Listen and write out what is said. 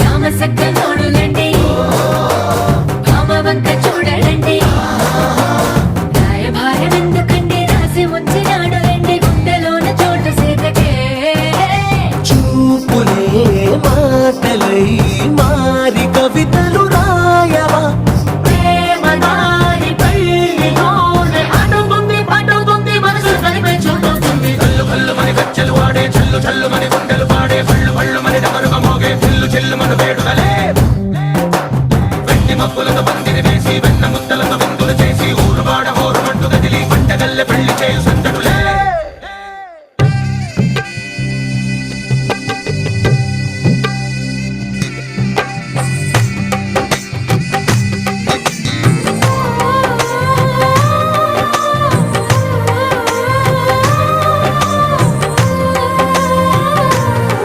రామసక్కనోడులండి భామవంక చూడలండి రాయభారం ఎందుకండి రాసి ఉంచినాడు రండి గుండెలోన చోటు సీతకే చూపులే మాటలై